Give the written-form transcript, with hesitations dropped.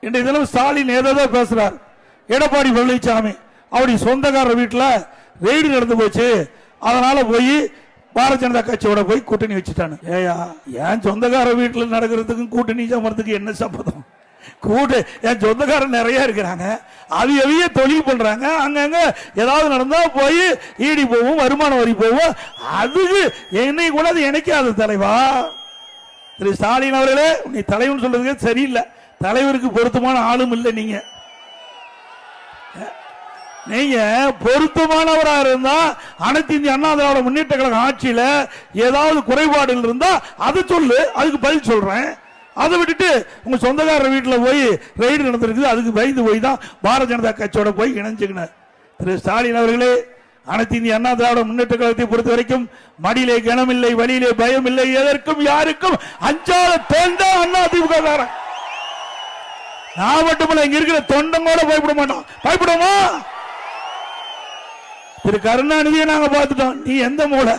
இன்றைய தினம் ஸ்டாலின் ஏதோ பேசுறார். எடப்பாடி பழனிசாமி அவருடைய சொந்தக்காரர் வீட்டில் ரெய்டு நடந்து போச்சு, அதனால போய் பாரதிய ஜனதா கட்சியோட போய் கூட்டணி வச்சுட்டானு. ஏயா, என் சொந்தக்கார வீட்டில் நடக்கிறதுக்கும் கூட்டணி சம்பளத்துக்கு என்ன சம்பந்தம்? என் சொந்தக்காரன் நிறைய இருக்கிறாங்க, அவைய தொழில் பண்றாங்க, அங்கங்க ஏதாவது நடந்தா போய் ஈடி போவோம், வருமான வரி போவோம். அதுக்கு என்னை கூட அது நினைக்காது தலைவா. திரு ஸ்டாலின் அவர்களே, நீ தலைவன் சொல்றதுக்கு சரியில்லை, தலைவருக்கு பொருத்தமான ஆளும் இல்லை. நீங்க பொருத்தமானவரா இருந்தா அனைத்து இந்திய அண்ணா திராவிட முன்னேற்ற கழக ஆட்சியில ஏதாவது குறைபாடுகள் இருந்தா அதை சொல்லு, அதுக்கு பதில் சொல்றேன். அதை விட்டுட்டு உங்க சொந்தக்காரர் வீட்டில் போய் ரெய்டு நடந்திருக்குது, அதுக்கு பயந்து போய் தான் பாரதிய ஜனதா கட்சியோட போய் இணைஞ்சுக்கின. திரு ஸ்டாலின் அவர்களே, அனைத்து இந்திய அண்ணா திராவிட முன்னேற்ற கழகத்தை பொறுத்த வரைக்கும் மடியிலே கனமில்லை, வழியிலே பயம் இல்லை, எதற்கும் யாருக்கும் அஞ்சாத தேர்ந்த அண்ணா திமுக. நான் மட்டுமல்ல, இங்க இருக்கிற தொண்டங்கோட பயப்பட மாட்டோம். பயப்படுமா? திரு கருணாநிதியை நாங்க பார்த்துட்டோம். நீ எந்த மூலை?